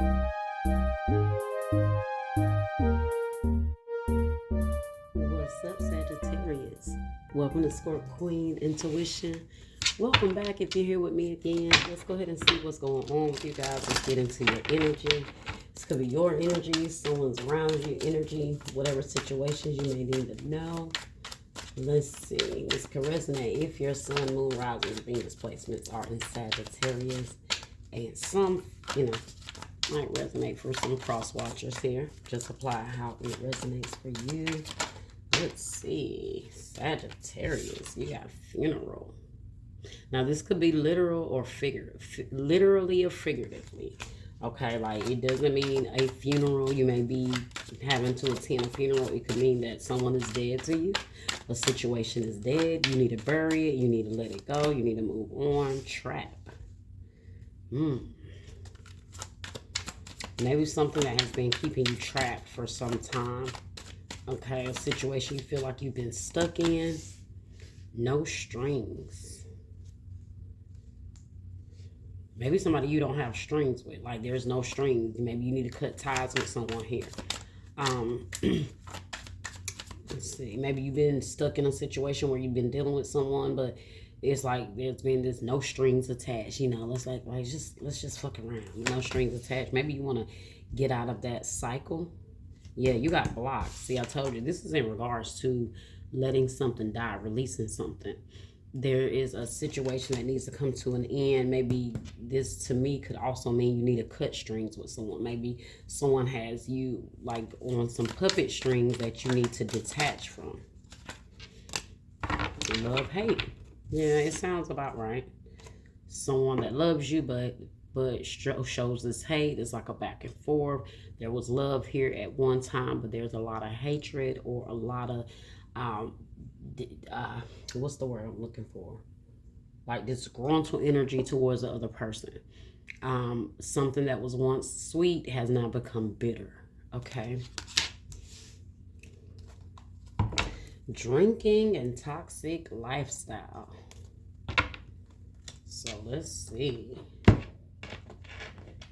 What's up, Sagittarius? Welcome to Scorp Queen Intuition. Welcome back. If you're here with me again, let's go ahead and see what's going on with you guys. Let's get into your energy. This could be your energy, someone's around you energy, whatever situations you may need to know. Let's see. This can resonate if your sun, moon, rising, Venus placements are in Sagittarius. And some, might resonate for some cross watchers here. Just apply how it resonates for you. Let's see. Sagittarius, you got funeral. Now, this could be literal or literally or figuratively. Okay, like it doesn't mean a funeral. You may be having to attend a funeral. It could mean that someone is dead to you. A situation is dead. You need to bury it. You need to let it go. You need to move on. Trap. Maybe something that has been keeping you trapped for some time. Okay, a situation you feel like you've been stuck in. No strings. Maybe somebody you don't have strings with. Like there's no strings. Maybe you need to cut ties with someone here. Let's see. Maybe you've been stuck in a situation where you've been dealing with someone, but it's like there's been this no strings attached. Let's let's just fuck around. No strings attached. Maybe you want to get out of that cycle. Yeah, you got blocked. See, I told you this is in regards to letting something die, releasing something. There is a situation that needs to come to an end. Maybe this to me could also mean you need to cut strings with someone. Maybe someone has you like on some puppet strings that you need to detach from. Love, hate. Yeah, it sounds about right. Someone that loves you but shows this hate. It's like a back and forth. There was love here at one time, but there's a lot of hatred or a lot of what's the word I'm looking for? Like disgruntled energy towards the other person. Something that was once sweet has now become bitter. Okay. Drinking and toxic lifestyle. So let's see. And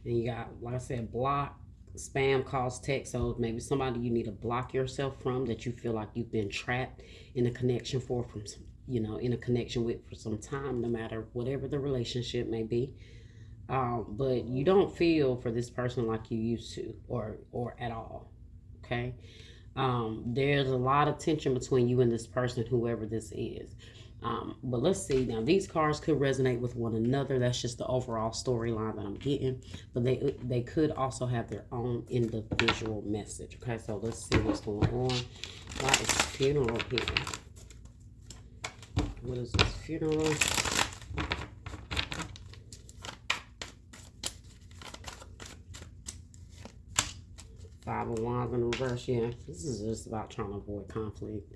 you got, like I said, block, spam calls, text. So maybe somebody you need to block yourself from that you feel like you've been trapped in a connection in a connection with for some time, no matter whatever the relationship may be. But you don't feel for this person like you used to or at all. Okay. There's a lot of tension between you and this person, whoever this is. But let's see. Now, these cards could resonate with one another. That's just the overall storyline that I'm getting. But they could also have their own individual message. Okay, so let's see what's going on. Why is funeral here? What is this funeral? Five of Wands in reverse. Yeah, this is just about trying to avoid conflict.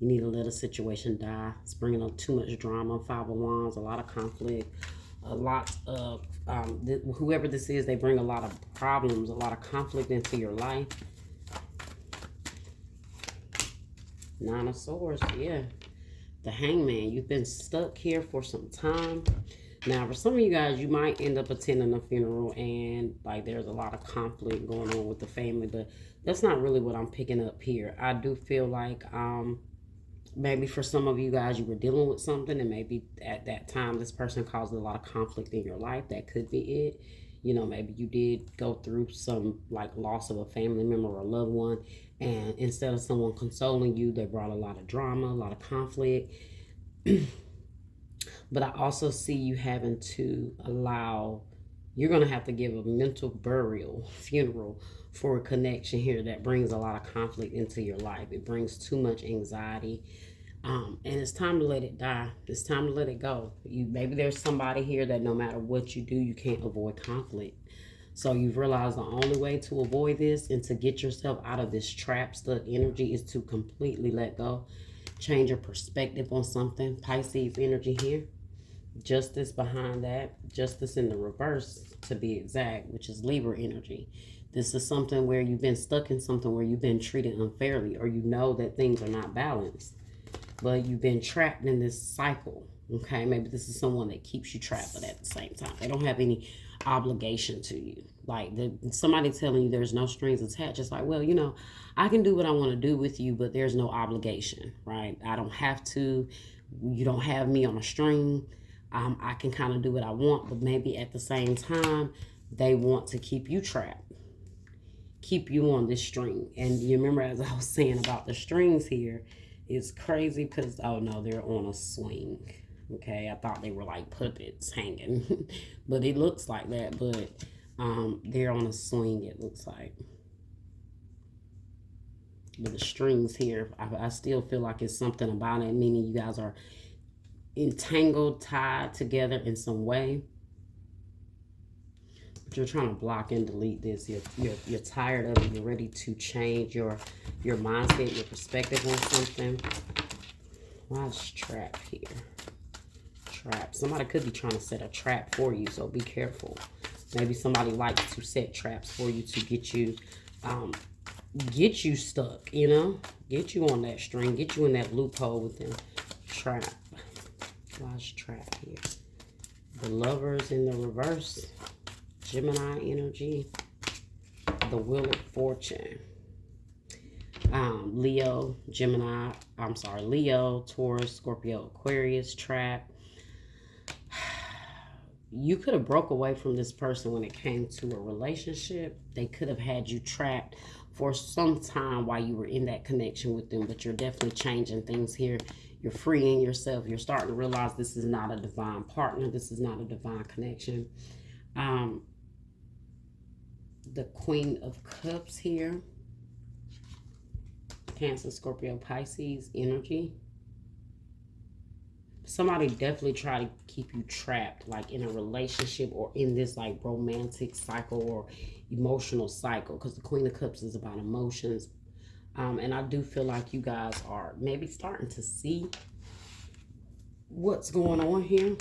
You need to let a situation die. It's bringing up too much drama. Five of Wands, a lot of conflict, a lot of, whoever this is, they bring a lot of problems, a lot of conflict into your life. Nine of Swords, yeah. The Hangman, you've been stuck here for some time. Now, for some of you guys, you might end up attending a funeral and like there's a lot of conflict going on with the family, but that's not really what I'm picking up here. I do feel like maybe for some of you guys, you were dealing with something and maybe at that time, this person caused a lot of conflict in your life. That could be it. Maybe you did go through some like loss of a family member or a loved one. And instead of someone consoling you, they brought a lot of drama, a lot of conflict. But I also see you having to you're going to have to give a mental funeral for a connection here that brings a lot of conflict into your life. It brings too much anxiety. And it's time to let it die. It's time to let it go. Maybe there's somebody here that no matter what you do, you can't avoid conflict. So you've realized the only way to avoid this and to get yourself out of this trap stuck energy is to completely let go. Change your perspective on something. Pisces energy here. Justice behind that. Justice in the reverse, to be exact, which is Libra energy. This is something where you've been stuck in something where you've been treated unfairly, or you know that things are not balanced, but you've been trapped in this cycle. Okay, maybe this is someone that keeps you trapped, but at the same time, they don't have any obligation to you. Like somebody telling you there's no strings attached. It's like, well, you know, I can do what I want to do with you, but there's no obligation, right? I don't have to. You don't have me on a string. I can kind of do what I want, but maybe at the same time, they want to keep you trapped, keep you on this string. And you remember, as I was saying about the strings here, it's crazy because, oh no, they're on a swing. Okay, I thought they were like puppets hanging, but it looks like that. But they're on a swing, it looks like. But the strings here, I still feel like it's something about it, meaning you guys are entangled, tied together in some way. But you're trying to block and delete this. You're tired of it. You're ready to change your mindset, your perspective on something. Why is trap here? Trap. Somebody could be trying to set a trap for you, so be careful. Maybe somebody likes to set traps for you to get you stuck, you know? Get you on that string, get you in that loophole with them. Trap. Why is trap here? The Lovers in the reverse. Gemini energy. The Wheel of Fortune. Leo, Gemini, Leo, Taurus, Scorpio, Aquarius, trap. You could have broke away from this person when it came to a relationship. They could have had you trapped for some time while you were in that connection with them, but you're definitely changing things here. You're freeing yourself. You're starting to realize this is not a divine partner. This is not a divine connection. The Queen of Cups here. Cancer, Scorpio, Pisces energy. Somebody definitely try to keep you trapped, like in a relationship or in this like romantic cycle or emotional cycle, because the Queen of Cups is about emotions. And I do feel like you guys are maybe starting to see what's going on here.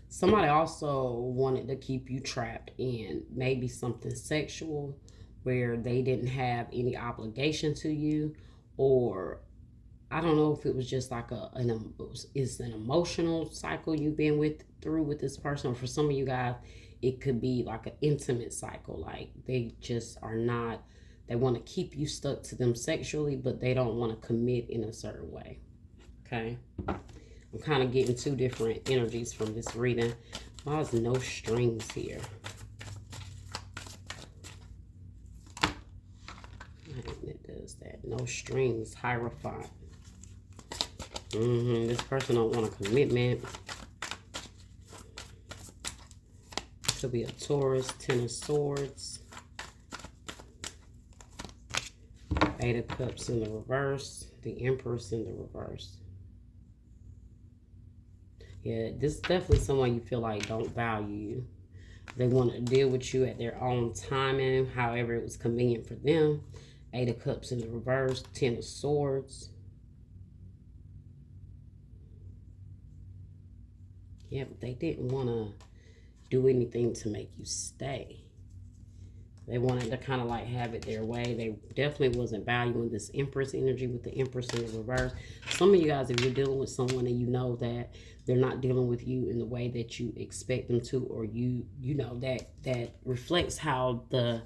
Somebody also wanted to keep you trapped in maybe something sexual where they didn't have any obligation to you, or I don't know if it was just like it's an emotional cycle you've been through with this person. Or for some of you guys, it could be like an intimate cycle. Like they just are not, they want to keep you stuck to them sexually, but they don't want to commit in a certain way. Okay. I'm kind of getting two different energies from this reading. Why there's no strings here? It does that. No strings. Hierophant. This person don't want a commitment. Could be a Taurus, Ten of Swords. Eight of Cups in the reverse. The Empress in the reverse. Yeah, this is definitely someone you feel like don't value you. They want to deal with you at their own timing, however it was convenient for them. Eight of Cups in the reverse. Ten of Swords. Yeah, but they didn't want to do anything to make you stay. They wanted to kind of like have it their way. They definitely wasn't valuing this Empress energy with the Empress in the reverse. Some of you guys, if you're dealing with someone and you know that they're not dealing with you in the way that you expect them to, or you know that reflects how the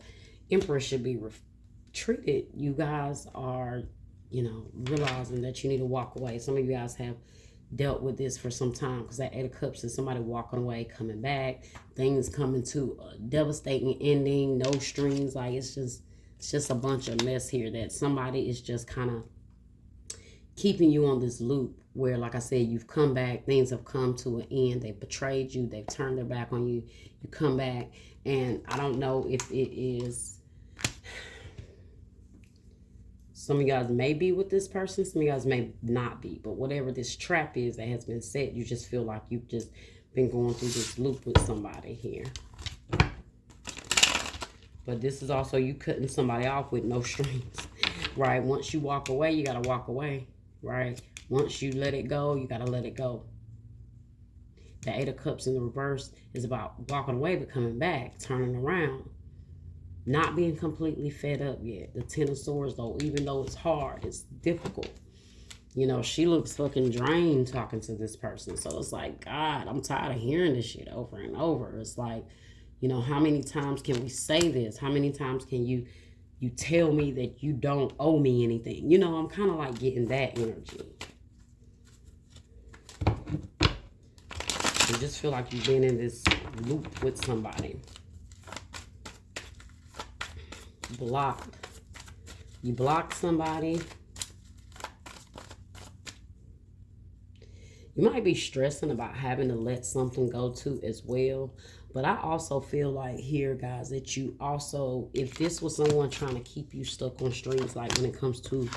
Empress should be treated, you guys are, realizing that you need to walk away. Some of you guys have dealt with this for some time, because that Eight of Cups is somebody walking away, coming back, things coming to a devastating ending, no strings. Like it's just a bunch of mess here that somebody is just kind of keeping you on this loop where, like I said, you've come back, things have come to an end, they've betrayed you, they've turned their back on you, you come back, and I don't know if it is, some of you guys may be with this person, some of you guys may not be, but whatever this trap is that has been set, you just feel like you've just been going through this loop with somebody here. But this is also you cutting somebody off with no strings, right? Once you walk away, you got to walk away, right? Once you let it go, you got to let it go. The Eight of Cups in the reverse is about walking away, but coming back, turning around. Not being completely fed up yet. The Ten of Swords, though, even though it's hard, it's difficult. You know, she looks fucking drained talking to this person. So it's like, God, I'm tired of hearing this shit over and over. It's like, you know, how many times can we say this? How many times can you tell me that you don't owe me anything? You know, I'm kind of like getting that energy. You just feel like you've been in this loop with somebody. Blocked. You blocked somebody. You might be stressing about having to let something go too as well. But I also feel like here, guys, that you also, if this was someone trying to keep you stuck on strings, like when it comes to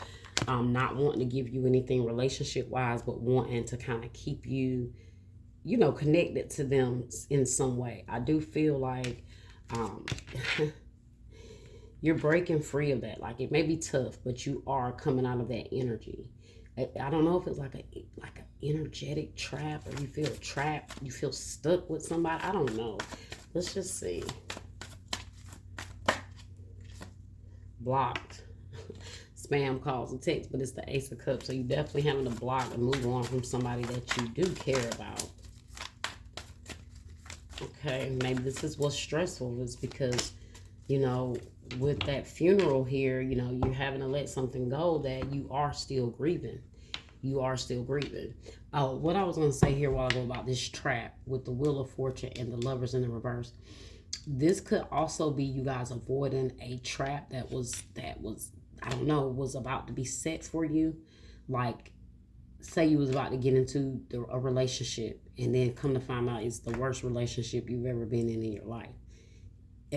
not wanting to give you anything relationship-wise, but wanting to kind of keep you, you know, connected to them in some way. I do feel like you're breaking free of that. Like, it may be tough, but you are coming out of that energy. I don't know if it's like an energetic trap, or you feel trapped, you feel stuck with somebody. I don't know. Let's just see. Blocked. Spam calls and texts, but it's the Ace of Cups. So you definitely having to block and move on from somebody that you do care about. Okay, maybe this is what's stressful, is because, you know, with that funeral here, you know, you're having to let something go that you are still grieving. You are still grieving. Oh, what I was going to say here a while ago about this trap with the Wheel of Fortune and the Lovers in the reverse. This could also be you guys avoiding a trap that was I don't know, was about to be set for you. Like, say you was about to get into a relationship, and then come to find out it's the worst relationship you've ever been in your life.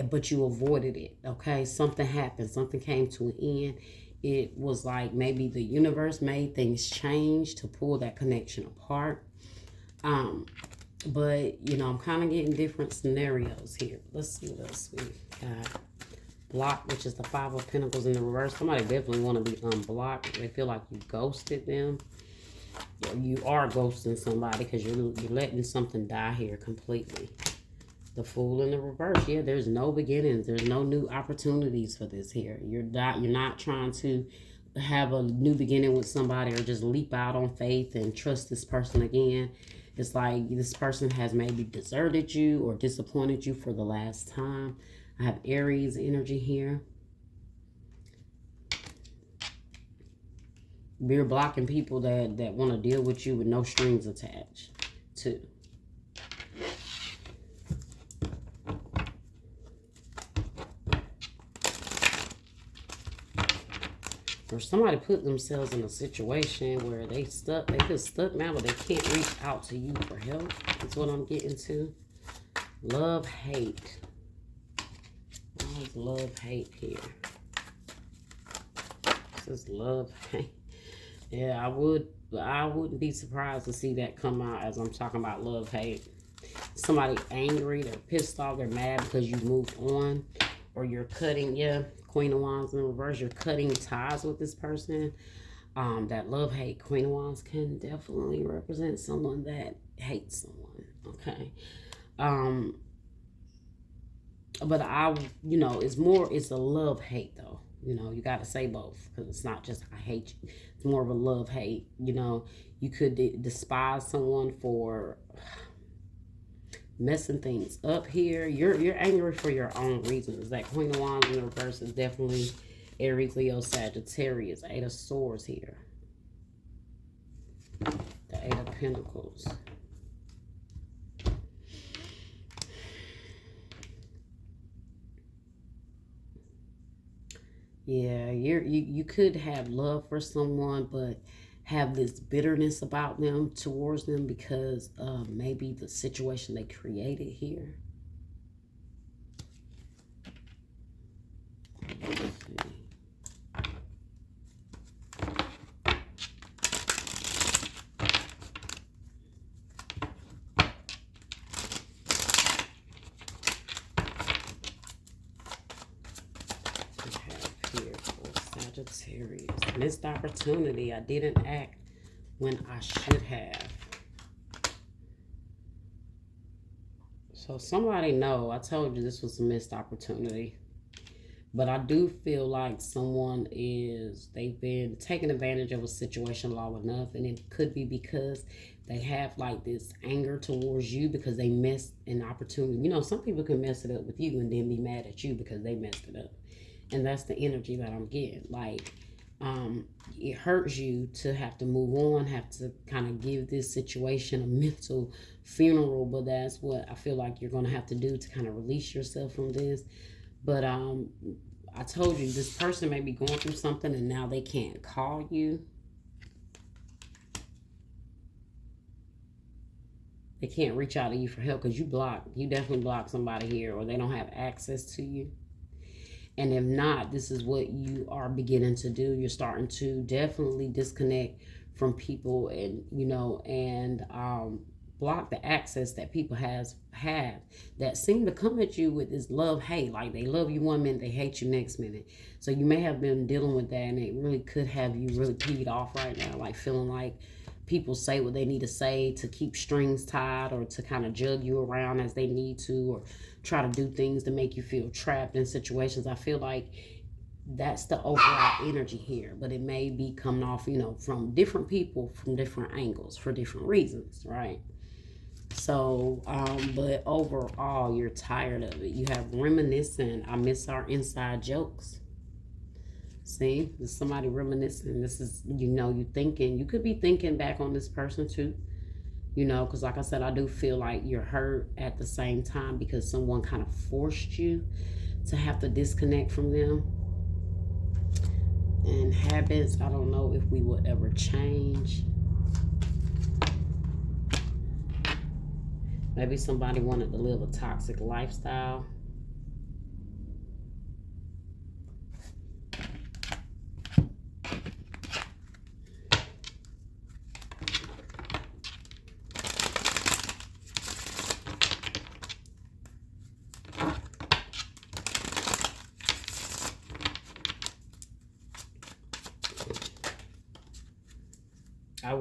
But you avoided it, okay? Something happened. Something came to an end. It was like maybe the universe made things change to pull that connection apart. But, you know, I'm kind of getting different scenarios here. Let's see what else we got. Block, which is the Five of Pentacles in the reverse. Somebody definitely want to be unblocked. They feel like you ghosted them. You are ghosting somebody because you're letting something die here completely. The Fool in the reverse. Yeah, there's no beginnings. There's no new opportunities for this here. You're not trying to have a new beginning with somebody, or just leap out on faith and trust this person again. It's like this person has maybe deserted you or disappointed you for the last time. I have Aries energy here. You're blocking people that want to deal with you with no strings attached too. Or somebody put themselves in a situation where they feel stuck now, but they can't reach out to you for help. That's what I'm getting to. Love, hate. What is love, hate here? This is love, hate. Yeah, I wouldn't be surprised to see that come out as I'm talking about love, hate. Somebody angry, they're pissed off, they're mad because you moved on, or you're cutting, yeah, Queen of Wands in reverse, you're cutting ties with this person. That love, hate, Queen of Wands can definitely represent someone that hates someone, okay? But you know, it's a love, hate though. You know, you got to say both, because it's not just I hate you. It's more of a love, hate. You know, you could despise someone for messing things up here. You're angry for your own reasons. That Queen of Wands in the reverse is definitely Aries, Leo, Sagittarius. Eight of Swords here. The Eight of Pentacles. Yeah, you could have love for someone, but have this bitterness about them, towards them, because maybe the situation they created here. Let's see. Sagittarius. Missed opportunity. I didn't act when I should have. So somebody know. I told you this was a missed opportunity. But I do feel like they've been taking advantage of a situation long enough, and it could be because they have like this anger towards you because they missed an opportunity. You know, some people can mess it up with you and then be mad at you because they messed it up. And that's the energy that I'm getting. Like, it hurts you to have to move on, have to kind of give this situation a mental funeral, but that's what I feel like you're going to have to do to kind of release yourself from this. But I told you, this person may be going through something and now they can't call you. They can't reach out to you for help because you definitely block somebody here, or they don't have access to you. And if not, this is what you are beginning to do. You're starting to definitely disconnect from people, and block the access that people have that seem to come at you with this love hate. Like, they love you one minute, they hate you next minute. So you may have been dealing with that, and it really could have you really peed off right now, like feeling like people say what they need to say to keep strings tied, or to kind of jug you around as they need to, or try to do things to make you feel trapped in situations. I feel like that's the overall energy here, but it may be coming off, from different people, from different angles, for different reasons, right? So, but overall, you're tired of it. You have reminiscing. I miss our inside jokes. See, there's somebody reminiscing. This is, you thinking. You could be thinking back on this person too. Because like I said, I do feel like you're hurt at the same time because someone kind of forced you to have to disconnect from them. And habits, I don't know if we will ever change. Maybe somebody wanted to live a toxic lifestyle. I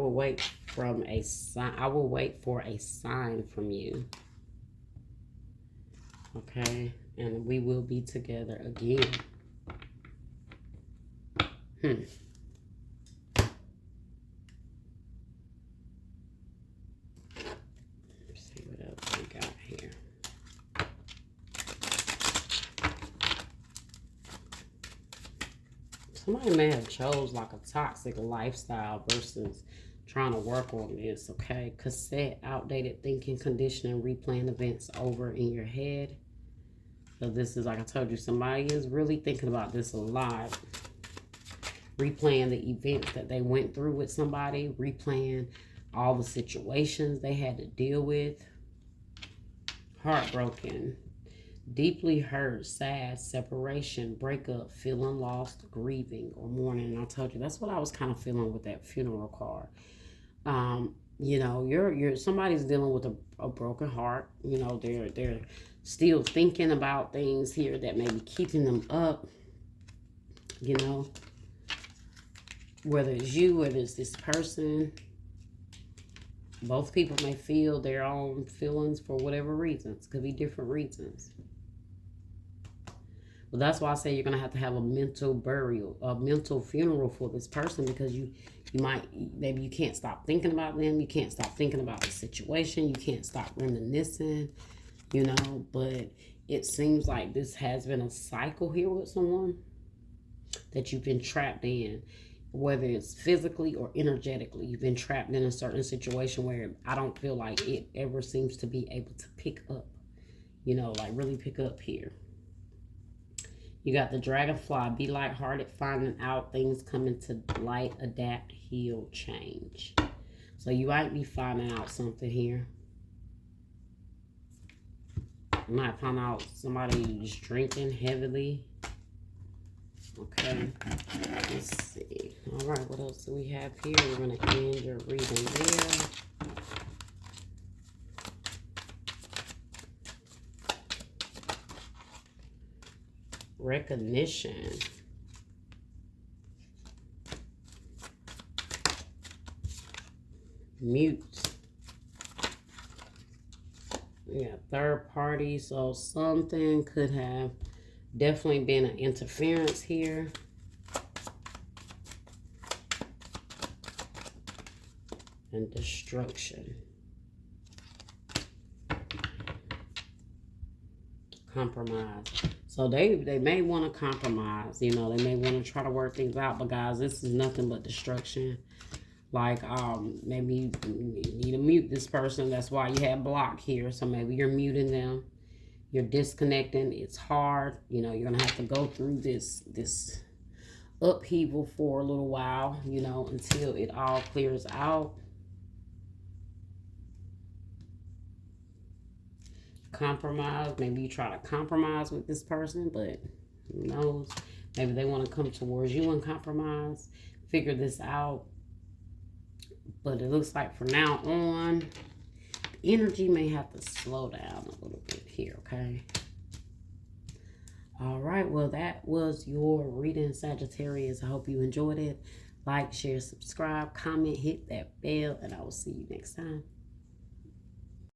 will wait for a sign from you. Okay, and we will be together again. Let's see what else we got here. Somebody may have chose like a toxic lifestyle versus trying to work on this, okay? Cassette, outdated thinking, conditioning, replaying events over in your head. So this is, like I told you, somebody is really thinking about this a lot. Replaying the events that they went through with somebody, replaying all the situations they had to deal with. Heartbroken, deeply hurt, sad, separation, breakup, feeling lost, grieving, or mourning. And I told you, that's what I was kind of feeling with that funeral card. You're somebody's dealing with a broken heart. They're still thinking about things here that may be keeping them up. Whether it's you, whether it's this person, both people may feel their own feelings for whatever reasons. Could be different reasons. Well, that's why I say you're going to have a mental burial, a mental funeral for this person, because maybe you can't stop thinking about them. You can't stop thinking about the situation. You can't stop reminiscing, but it seems like this has been a cycle here with someone that you've been trapped in, whether it's physically or energetically. You've been trapped in a certain situation where I don't feel like it ever seems to be able to pick up, like really pick up here. You got the dragonfly, be lighthearted, finding out things coming to light, adapt, heal, change. So you might be finding out something here. You might find out somebody is drinking heavily. Okay, let's see. All right, what else do we have here? We're going to end your reading there. Recognition. Mute. We got third party, so something could have Definitely been an interference here. And destruction. Compromise. So they may want to compromise. You know, they may want to try to work things out. But guys, this is nothing but destruction. Like, maybe you need to mute this person. That's why you have block here. So maybe you're muting them. You're disconnecting. It's hard. You know, you're going to have to go through this upheaval for a little while, you know, until it all clears out. Compromise. Maybe you try to compromise with this person, but who knows? Maybe they want to come towards you and compromise. Figure this out. But it looks like from now on, the energy may have to slow down a little bit here, okay? All right, well, that was your reading, Sagittarius. I hope you enjoyed it. Like, share, subscribe, comment, hit that bell, and I will see you next time.